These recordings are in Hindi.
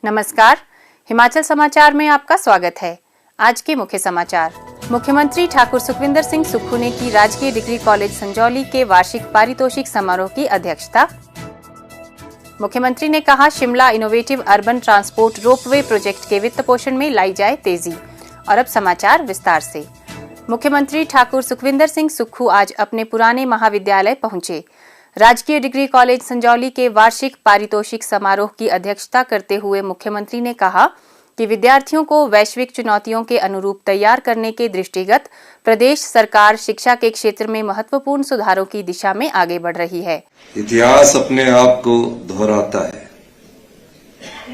नमस्कार, हिमाचल समाचार में आपका स्वागत है। आज के मुख्य समाचार। मुख्यमंत्री ठाकुर सुखविंदर सिंह सुक्खू ने की राजकीय डिग्री कॉलेज संजौली के वार्षिक पारितोषिक समारोह की अध्यक्षता। मुख्यमंत्री ने कहा, Shimla innovative urban transport ropeway project के वित्त पोषण में लाई जाए तेजी। और अब समाचार विस्तार से। मुख्यमंत्री ठाकुर सुखविंदर सिंह सुक्खू आज अपने पुराने महाविद्यालय पहुंचे। राजकीय डिग्री कॉलेज संजौली के वार्षिक पारितोषिक समारोह की अध्यक्षता करते हुए मुख्यमंत्री ने कहा कि विद्यार्थियों को वैश्विक चुनौतियों के अनुरूप तैयार करने के दृष्टिगत प्रदेश सरकार शिक्षा के क्षेत्र में महत्वपूर्ण सुधारों की दिशा में आगे बढ़ रही है। इतिहास अपने आप को दोहराता है।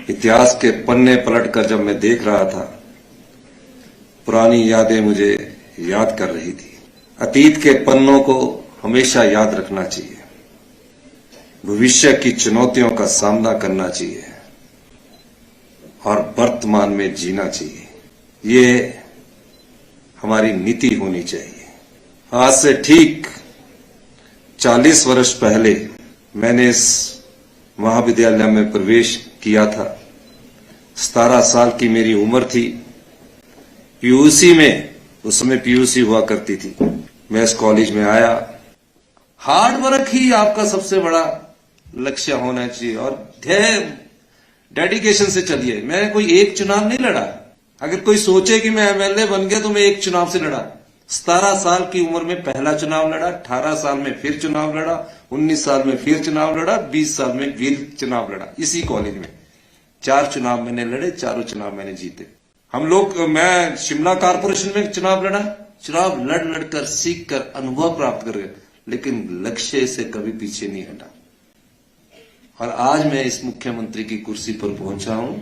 इतिहास के पन्ने पलटकर जब मैं देख रहा था, पुरानी यादें मुझे याद कर रही थी। अतीत के पन्नों को हमेशा याद रखना चाहिए, भविष्य की चुनौतियों का सामना करना चाहिए और वर्तमान में जीना चाहिए। ये हमारी नीति होनी चाहिए। आज से ठीक 40 वर्ष पहले मैंने इस महाविद्यालय में प्रवेश किया था। 17 साल की मेरी उम्र थी। पीयूसी में, उस समय पीयूसी हुआ करती थी, मैं इस कॉलेज में आया। हार्ड वर्क ही आपका सबसे बड़ा लक्ष्य होना चाहिए और डेडिकेशन से चलिए। मैं कोई एक चुनाव नहीं लड़ा। अगर कोई सोचे कि मैं एमएलए बन गया तो मैं एक चुनाव से लड़ा। 17 साल की उम्र में पहला चुनाव लड़ा, 18 साल में फिर चुनाव लड़ा, 19 साल में फिर चुनाव लड़ा, 20 साल में फिर चुनाव लड़ा। इसी कॉलेज में 4 चुनाव मैंने लड़े, चारों चुनाव मैंने जीते। मैं शिमला कारपोरेशन में चुनाव लड़ा, चुनाव लड़ लड़कर सीख कर अनुभव प्राप्त कर गया, लेकिन लक्ष्य से कभी पीछे नहीं हटा। और आज मैं इस मुख्यमंत्री की कुर्सी पर पहुंचा हूं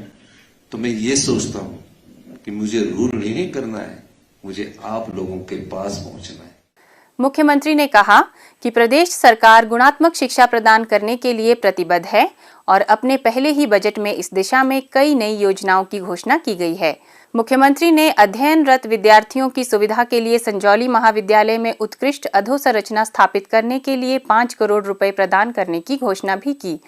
तो मैं ये सोचता हूं कि मुझे रूल नहीं करना है, मुझे आप लोगों के पास पहुंचना है। मुख्यमंत्री ने कहा कि प्रदेश सरकार गुणात्मक शिक्षा प्रदान करने के लिए प्रतिबद्ध है और अपने पहले ही बजट में इस दिशा में कई नई योजनाओं की घोषणा की गई है। मुख्यमंत्री ने अध्ययनरत विद्यार्थियों की सुविधा के लिए संजौली महाविद्यालय में उत्कृष्ट अधोसंरचना स्थापित करने के लिए 5 करोड़ रुपए प्रदान करने की घोषणा भी की।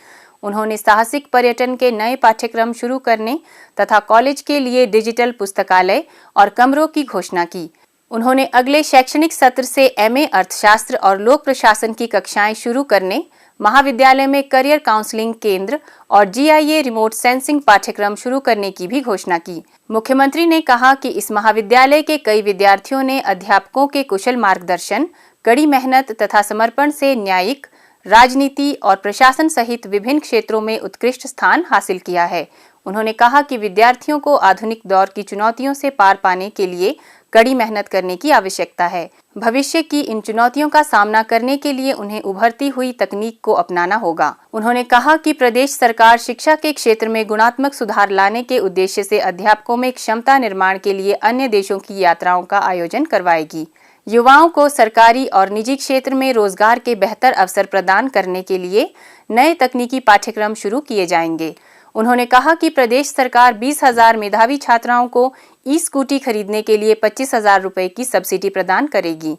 उन्होंने साहसिक पर्यटन के नए पाठ्यक्रम शुरू करने तथा कॉलेज के लिए डिजिटल पुस्तकालय और कमरों की घोषणा की। उन्होंने अगले शैक्षणिक सत्र से एमए अर्थशास्त्र और लोक प्रशासन की कक्षाएं शुरू करने, महाविद्यालय में करियर काउंसलिंग केंद्र और जीआईए रिमोट सेंसिंग पाठ्यक्रम शुरू करने की भी घोषणा की। मुख्यमंत्री ने कहा कि इस महाविद्यालय के कई विद्यार्थियों ने अध्यापकों के कुशल मार्गदर्शन, कड़ी मेहनत तथा समर्पण से न्यायिक, राजनीति और प्रशासन सहित विभिन्न क्षेत्रों में उत्कृष्ट स्थान हासिल किया है। उन्होंने कहा कि विद्यार्थियों को आधुनिक दौर की चुनौतियों से पार पाने के लिए कड़ी मेहनत करने की आवश्यकता है। भविष्य की इन चुनौतियों का सामना करने के लिए उन्हें उभरती हुई तकनीक को अपनाना होगा। उन्होंने कहा कि प्रदेश सरकार शिक्षा के क्षेत्र में गुणात्मक सुधार लाने के उद्देश्य से अध्यापकों में क्षमता निर्माण के लिए अन्य देशों की यात्राओं का आयोजन करवाएगी। युवाओं को सरकारी और निजी क्षेत्र में रोजगार के बेहतर अवसर प्रदान करने के लिए नए तकनीकी पाठ्यक्रम शुरू किए जाएंगे। उन्होंने कहा कि प्रदेश सरकार 20,000 मेधावी छात्राओं को ई स्कूटी खरीदने के लिए 25,000 रुपए की सब्सिडी प्रदान करेगी।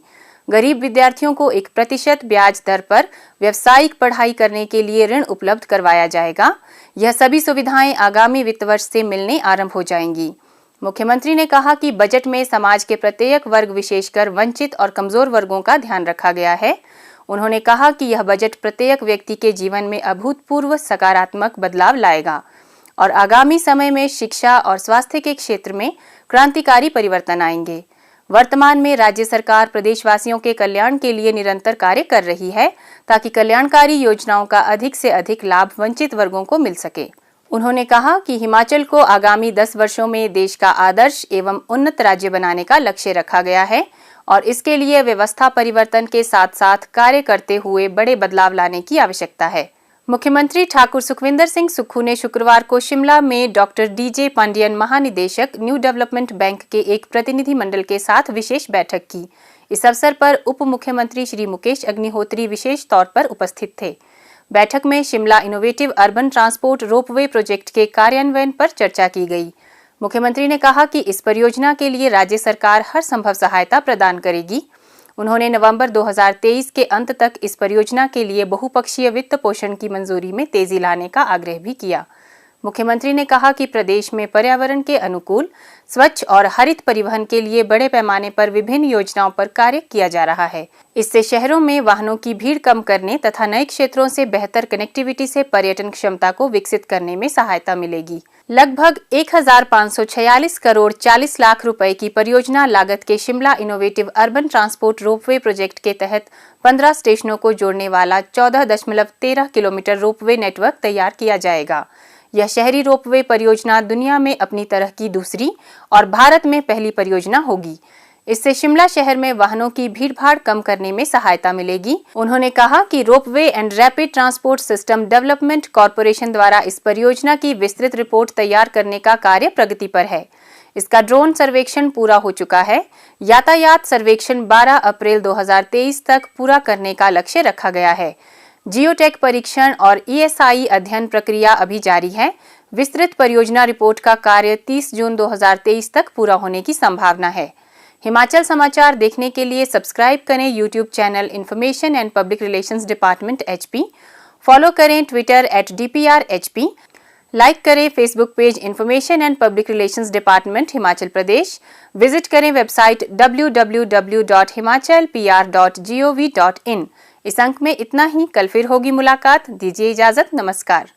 गरीब विद्यार्थियों को 1% ब्याज दर पर व्यावसायिक पढ़ाई करने के लिए ऋण उपलब्ध करवाया जाएगा। यह सभी सुविधाएं आगामी वित्त वर्ष से मिलने आरंभ हो जाएंगी। मुख्यमंत्री ने कहा कि बजट में समाज के प्रत्येक वर्ग, विशेषकर वंचित और कमजोर वर्गों का ध्यान रखा गया है। उन्होंने कहा कि यह बजट प्रत्येक व्यक्ति के जीवन में अभूतपूर्व सकारात्मक बदलाव लाएगा और आगामी समय में शिक्षा और स्वास्थ्य के क्षेत्र में क्रांतिकारी परिवर्तन आएंगे। वर्तमान में राज्य सरकार प्रदेशवासियों के कल्याण के लिए निरंतर कार्य कर रही है ताकि कल्याणकारी योजनाओं का अधिक से अधिक लाभ वंचित वर्गों को मिल सके। उन्होंने कहा कि हिमाचल को आगामी 10 वर्षों में देश का आदर्श एवं उन्नत राज्य बनाने का लक्ष्य रखा गया है और इसके लिए व्यवस्था परिवर्तन के साथ साथ कार्य करते हुए बड़े बदलाव लाने की आवश्यकता है। मुख्यमंत्री ठाकुर सुखविंदर सिंह सुक्खू ने शुक्रवार को शिमला में डॉक्टर डीजे पांडियन, महानिदेशक, न्यू डेवलपमेंट बैंक के एक प्रतिनिधि मंडल के साथ विशेष बैठक की। इस अवसर पर उप मुख्यमंत्री श्री मुकेश अग्निहोत्री विशेष तौर पर उपस्थित थे। बैठक में Shimla innovative urban transport ropeway project के कार्यान्वयन पर चर्चा की गई। मुख्यमंत्री ने कहा कि इस परियोजना के लिए राज्य सरकार हर संभव सहायता प्रदान करेगी। उन्होंने नवंबर 2023 के अंत तक इस परियोजना के लिए बहुपक्षीय वित्त पोषण की मंजूरी में तेजी लाने का आग्रह भी किया। मुख्यमंत्री ने कहा कि प्रदेश में पर्यावरण के अनुकूल, स्वच्छ और हरित परिवहन के लिए बड़े पैमाने पर विभिन्न योजनाओं पर कार्य किया जा रहा है। इससे शहरों में वाहनों की भीड़ कम करने तथा नए क्षेत्रों से बेहतर कनेक्टिविटी से पर्यटन क्षमता को विकसित करने में सहायता मिलेगी। लगभग 1546 करोड़ 40 लाख रुपए की परियोजना लागत के Shimla innovative urban transport ropeway project के तहत 15 स्टेशनों को जोड़ने वाला 14.13 किलोमीटर रोपवे नेटवर्क तैयार किया जाएगा। यह शहरी रोपवे परियोजना दुनिया में अपनी तरह की दूसरी और भारत में पहली परियोजना होगी। इससे शिमला शहर में वाहनों की भीड़भाड़ कम करने में सहायता मिलेगी। उन्होंने कहा कि ropeway and rapid transport system development corporation द्वारा इस परियोजना की विस्तृत रिपोर्ट तैयार करने का कार्य प्रगति पर है। इसका ड्रोन सर्वेक्षण पूरा हो चुका है। यातायात सर्वेक्षण 12 अप्रैल 2023 तक पूरा करने का लक्ष्य रखा गया है। जियोटेक परीक्षण और ESI अध्ययन प्रक्रिया अभी जारी है। विस्तृत परियोजना रिपोर्ट का कार्य 30 जून 2023 तक पूरा होने की संभावना है। हिमाचल समाचार देखने के लिए सब्सक्राइब करें YouTube channel information and public relations department HP, follow करें ट्विटर @DPRHP, लाइक करें Facebook page information and public relations department Himachal Pradesh, visit करें वेबसाइट www.himachalpr.gov.in। इस अंक में इतना ही। कल फिर होगी मुलाकात। दीजिए इजाजत। नमस्कार।